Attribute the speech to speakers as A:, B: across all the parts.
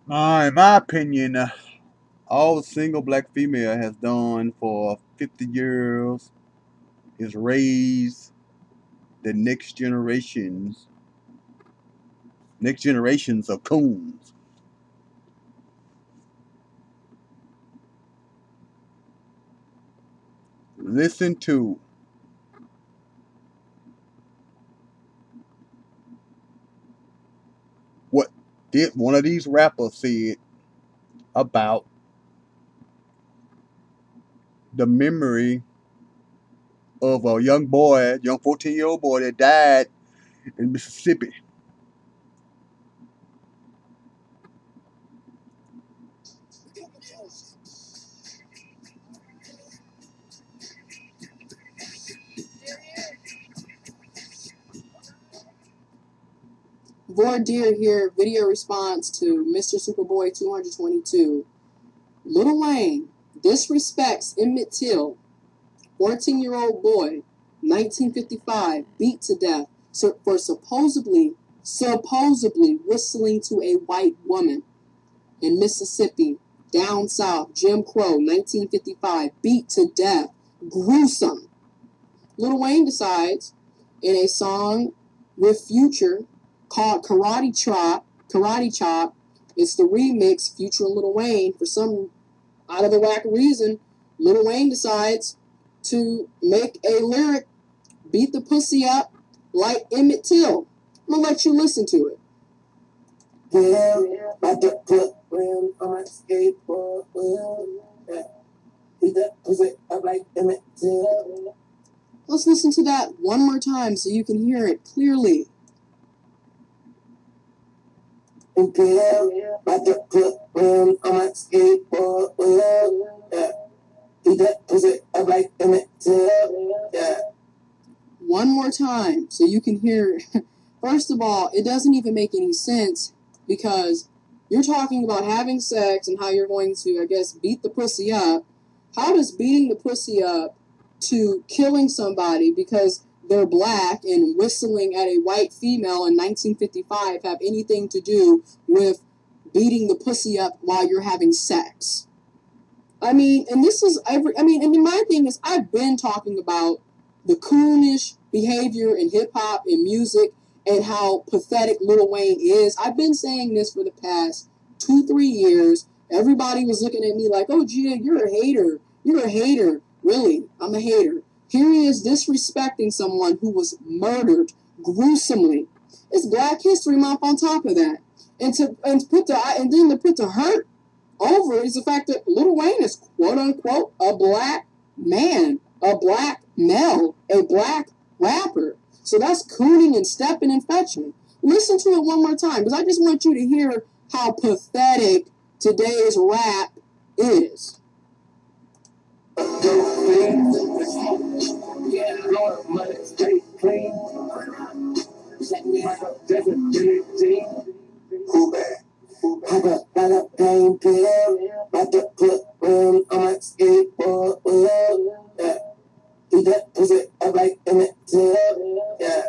A: In my opinion, all a single black female has done for 50 years is raise the next generations of coons. Listen to what did one of these rappers said about the memory of a young boy, young 14-year-old boy that died in Mississippi.
B: Voir dire here, video response to Mr. Superboy 222. Lil Wayne disrespects Emmett Till, 14-year-old boy, 1955, beat to death for supposedly whistling to a white woman in Mississippi, down south, Jim Crow, 1955, beat to death. Gruesome. Lil Wayne decides in a song with Future called Karate Chop. It's the remix, Future and Lil Wayne. For some out of the whack reason, Lil Wayne decides to make a lyric, beat the pussy up like Emmett Till. I'm gonna let you listen to it. Yeah, about to put rim on my skateboard. Yeah, beat the pussy up like Emmett Till. Let's listen to that one more time so you can hear it clearly. Yeah, about to put rim on my skateboard. Yeah, beat the pussy up like Emmett Till. Yeah. One more time so you can hear it. First of all, it doesn't even make any sense because you're talking about having sex and how you're going to, I guess, beat the pussy up. How does beating the pussy up to killing somebody because they're black and whistling at a white female in 1955 have anything to do with beating the pussy up while you're having sex? I mean, and this is and my thing is, I've been talking about the coonish behavior in hip hop and music and how pathetic Lil Wayne is. I've been saying this for the past 2-3 years. Everybody was looking at me like, oh, Gia, you're a hater. You're a hater. Really, I'm a hater. Here he is disrespecting someone who was murdered gruesomely. It's Black History Month on top of that. And to put the hurt over is the fact that Lil Wayne is quote unquote a black man, a black male, a black rapper. So that's cooning and stepping and fetching. Listen to it one more time because I just want you to hear how pathetic today's rap is. I got a pain pill, about to put rim on my skateboard. Yeah, beat that pussy up like Emmett Till. Yeah.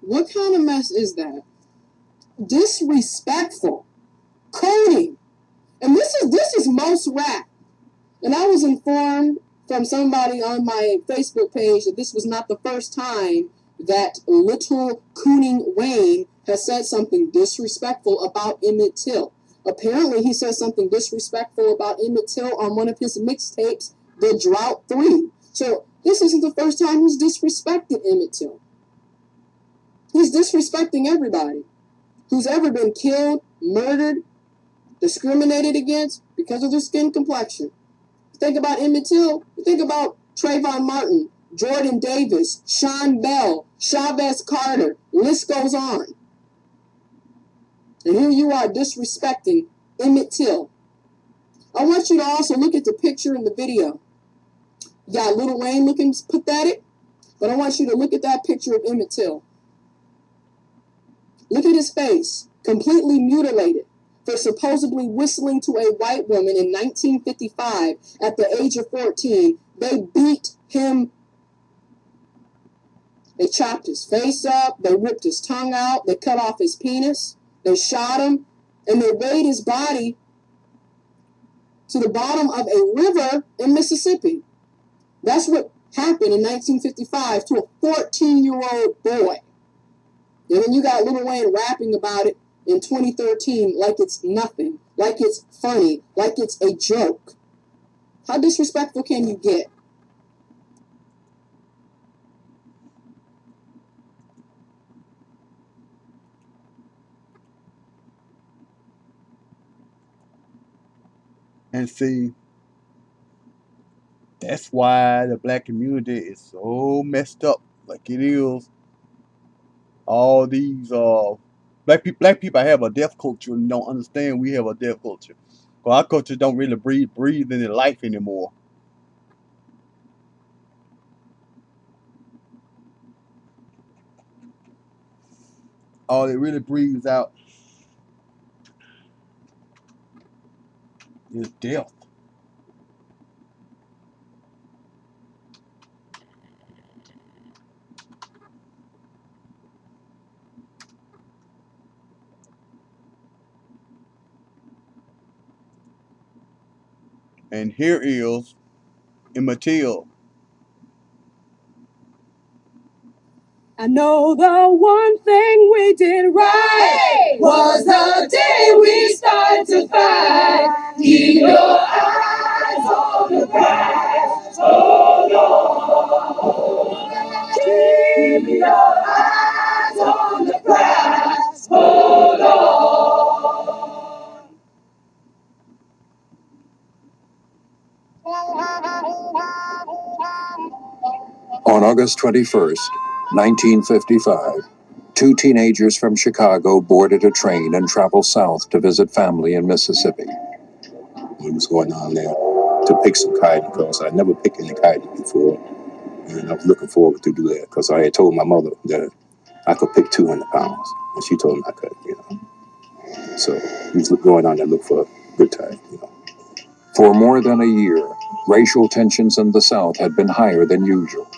B: What kind of mess is that? Disrespectful, coding, and this is most rap. And I was informed from somebody on my Facebook page that this was not the first time that little cooning Wayne has said something disrespectful about Emmett Till. Apparently, he said something disrespectful about Emmett Till on one of his mixtapes, The Drought 3. So this isn't the first time he's disrespected Emmett Till. He's disrespecting everybody who's ever been killed, murdered, discriminated against because of their skin complexion. Think about Emmett Till. You think about Trayvon Martin, Jordan Davis, Sean Bell, Chavez Carter. List goes on. And here you are disrespecting Emmett Till. I want you to also look at the picture in the video. You got Lil Wayne looking pathetic, but I want you to look at that picture of Emmett Till. Look at his face, completely mutilated for supposedly whistling to a white woman in 1955 at the age of 14. They beat him. They chopped his face up. They ripped his tongue out. They cut off his penis. They shot him, and they weighed his body to the bottom of a river in Mississippi. That's what happened in 1955 to a 14-year-old boy. And then you got Lil Wayne rapping about it in 2013 like it's nothing, like it's funny, like it's a joke. How disrespectful can you get?
A: And see, that's why the black community is so messed up like it is. All these black people have a death culture and don't understand we have a death culture. Well, our culture don't really breathe any life anymore. All it really breathes out is death. And here is Emmett Till.
B: I know the one thing we did right was the day we started to fight. Keep your eyes on the prize. Oh Lord. Keep your eyes on the prize. Oh Lord.
C: On August 21st, 1955, two teenagers from Chicago boarded a train and traveled south to visit family in Mississippi.
D: We was going on there to pick some kiting because I never picked any kiting before. And I was looking forward to do that because I had told my mother that I could pick 200 pounds. And she told me I could. So we was going on there to look for a good time.
C: For more than a year, racial tensions in the South had been higher than usual,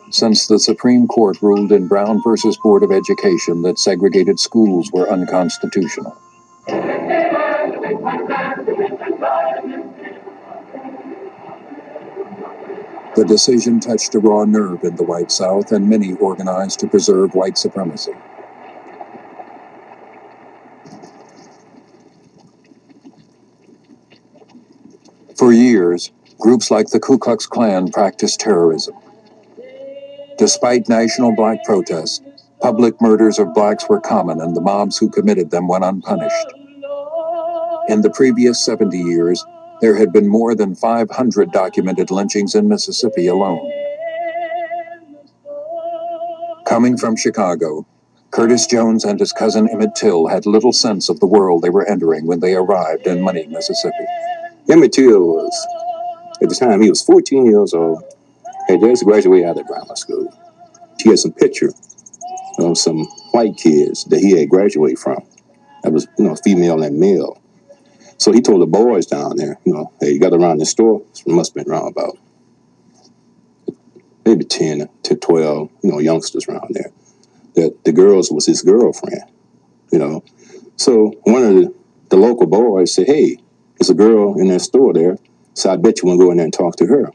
C: since the Supreme Court ruled in Brown versus Board of Education that segregated schools were unconstitutional. The decision touched a raw nerve in the white South, and many organized to preserve white supremacy. For years, groups like the Ku Klux Klan practiced terrorism. Despite national black protests, public murders of blacks were common, and the mobs who committed them went unpunished. In the previous 70 years, there had been more than 500 documented lynchings in Mississippi alone. Coming from Chicago, Curtis Jones and his cousin Emmett Till had little sense of the world they were entering when they arrived in Money, Mississippi.
D: Emmett Till was, at the time, he was 14 years old. Had just graduated out of grammar school. He had some picture of some white kids that he had graduated from. That was, female and male. So he told the boys down there, hey, you got around the store? It must have been around about maybe 10 to 12, youngsters around there. That the girls was his girlfriend. So one of the local boys said, hey, there's a girl in that store there, so I bet you want to go in there and talk to her.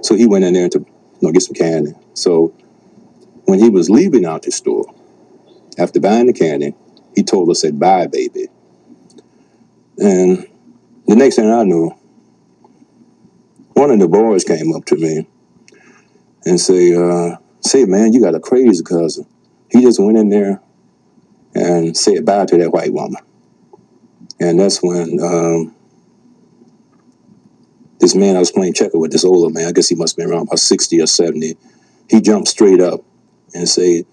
D: So he went in there to get some candy. So when he was leaving out the store, after buying the candy, he told us, said, bye, baby. And the next thing I knew, one of the boys came up to me and say, man, you got a crazy cousin. He just went in there and said bye to that white woman. And that's when this man I was playing checker with, this older man, I guess he must have been around about 60 or 70, he jumped straight up and said,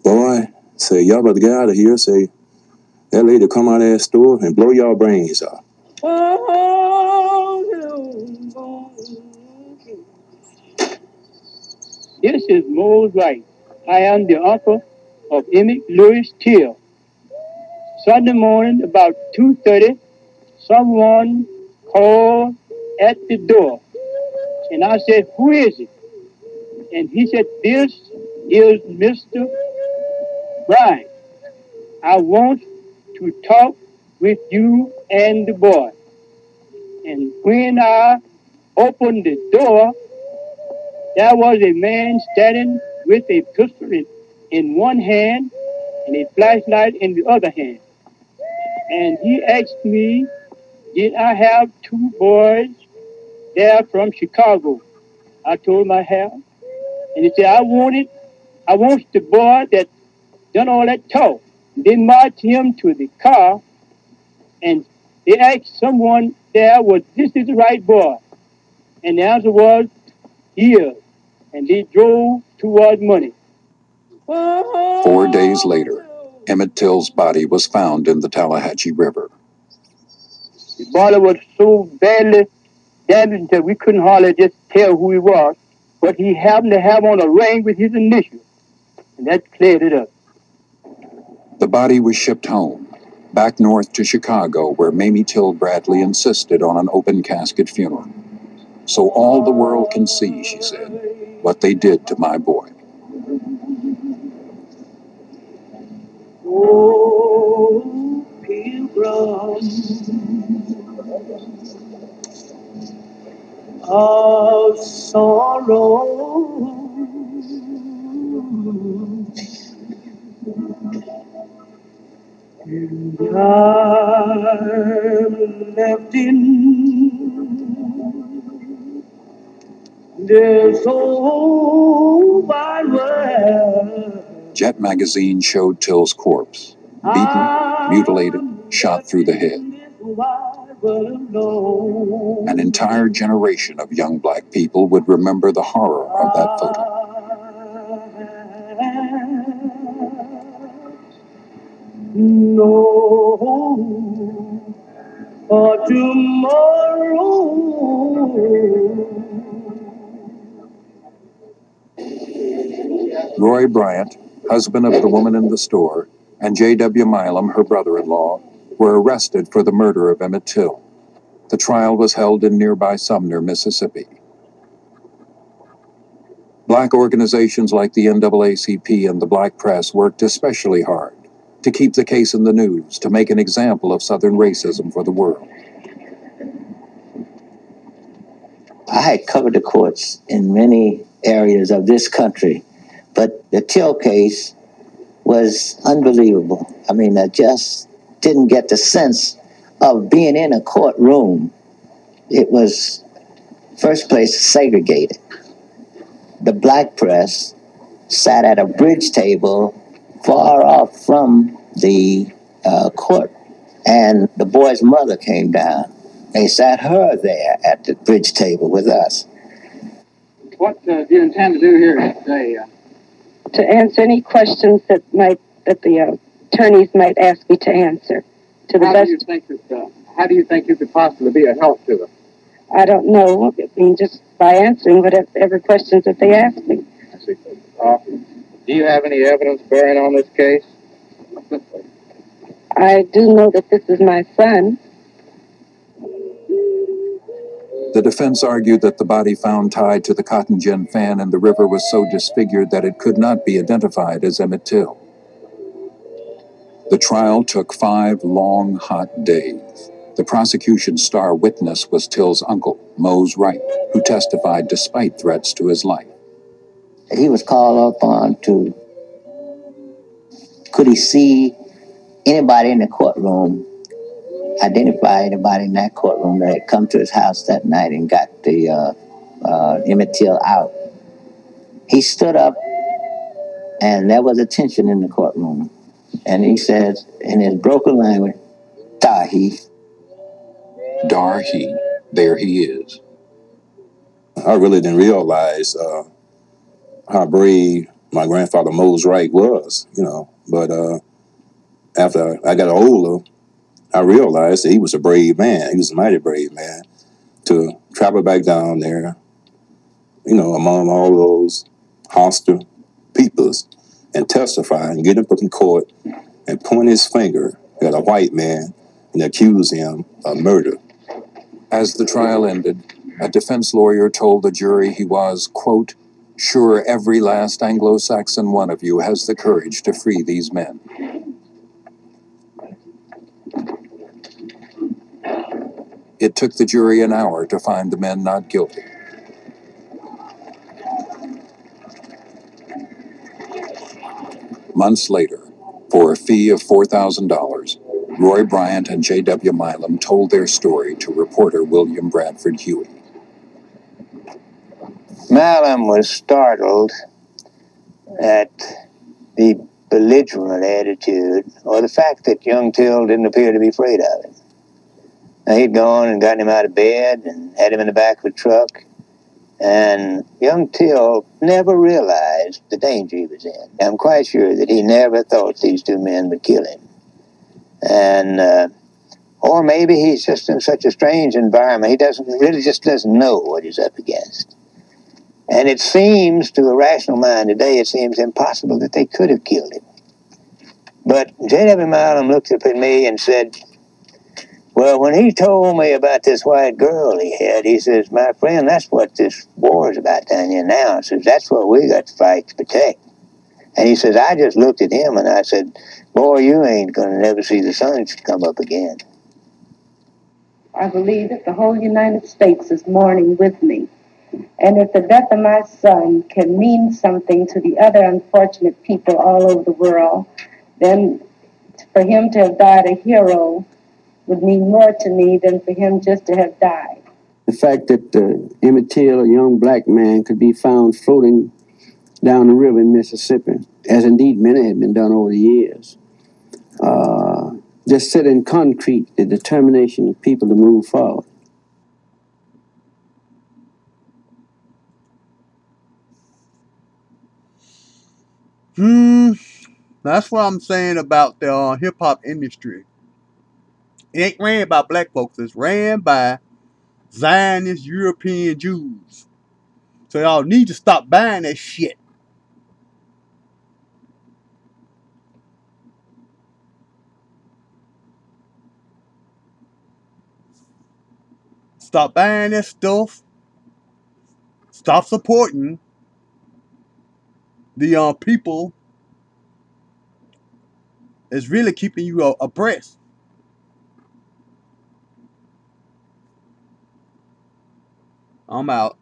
D: boy, say, y'all better get out of here. Say, that lady come out of that store and blow y'all brains out.
E: This is Mose Wright. I am the uncle of Emmett Lewis Till. Sunday morning, about 2:30, someone called at the door. And I said, who is it? And he said, this is Mr. Bryant. I want to talk with you and the boy. And when I opened the door, there was a man standing with a pistol in one hand and a flashlight in the other hand. And he asked me, did I have two boys there from Chicago? I told him I have. And he said, I want the boy that done all that talk. They marched him to the car and they asked someone there, was this is the right boy? And the answer was, he is. And they drove towards money.
C: 4 days later, Emmett Till's body was found in the Tallahatchie River.
E: The body was so badly damaged that we couldn't hardly just tell who he was. But he happened to have on a ring with his initials. And that cleared it up.
C: The body was shipped home, back north to Chicago, where Mamie Till Bradley insisted on an open casket funeral. So all the world can see, she said, what they did to my boy.
B: Oh, pilgrim of sorrow, and I'm left in this old wide world.
C: Jet magazine showed Till's corpse, beaten, mutilated, shot through the head. An entire generation of young black people would remember the horror of that photo.
B: No, for tomorrow.
C: Roy Bryant, husband of the woman in the store, and J.W. Milam, her brother-in-law, were arrested for the murder of Emmett Till. The trial was held in nearby Sumner, Mississippi. Black organizations like the NAACP and the Black Press worked especially hard to keep the case in the news, to make an example of Southern racism for the world.
F: I had covered the courts in many areas of this country, but the Till case was unbelievable. I mean, I just didn't get the sense of being in a courtroom. It was, first place, segregated. The black press sat at a bridge table far off from the court, and the boy's mother came down. They sat her there at the bridge table with us.
E: What do you intend to do here today?
G: To answer any questions that the attorneys might ask me to answer. To the
E: How
G: best.
E: How do you think you could possibly be a help to them?
G: I don't know. I mean, just by answering whatever questions that they ask me.
E: I see. Do you have any evidence bearing on this case?
G: I do know that this is my son.
C: The defense argued that the body found tied to the cotton gin fan in the river was so disfigured that it could not be identified as Emmett Till. The trial took 5 long, hot days. The prosecution's star witness was Till's uncle, Mose Wright, who testified despite threats to his life.
F: He was called upon to, could he see anybody in the courtroom, identify anybody in that courtroom that had come to his house that night and got the Emmett Till out. He stood up, and there was a tension in the courtroom. And he said, in his broken language, "Dahi."
C: Darhe, there he is.
D: I really didn't realize how brave my grandfather Mose Wright was, you know. But after I got older, I realized that he was a brave man. He was a mighty brave man to travel back down there, you know, among all those hostile peoples and testify and get up in court and point his finger at a white man and accuse him of murder.
C: As the trial ended, a defense lawyer told the jury he was, quote, sure every last Anglo-Saxon one of you has the courage to free these men. It took the jury an hour to find the men not guilty. Months later, for a fee of $4,000, Roy Bryant and J.W. Milam told their story to reporter William Bradford Huey.
F: Milam was startled at the belligerent attitude, or the fact that young Till didn't appear to be afraid of him. Now, he'd gone and gotten him out of bed and had him in the back of a truck, and young Till never realized the danger he was in. I'm quite sure that he never thought these two men would kill him. And, or maybe he's just in such a strange environment, he doesn't know what he's up against. And it seems, to a rational mind today, it seems impossible that they could have killed him. But J.W. Milam looked up at me and said, well, when he told me about this white girl he had, he says, my friend, that's what this war is about down here now. He says, that's what we got to fight to protect. And he says, I just looked at him and I said, boy, you ain't going to never see the sun come up again.
G: I believe that the whole United States is mourning with me. And if the death of my son can mean something to the other unfortunate people all over the world, then for him to have died a hero would mean more to me than for him just to have died.
E: The fact that Emmett Till, a young black man, could be found floating down the river in Mississippi, as indeed many have been done over the years, just set in concrete the determination of people to move forward.
A: That's what I'm saying about the hip-hop industry. It ain't ran by black folks. It's ran by Zionist European Jews. So y'all need to stop buying that shit. Stop buying that stuff. Stop supporting the people that's really keeping you oppressed. I'm out.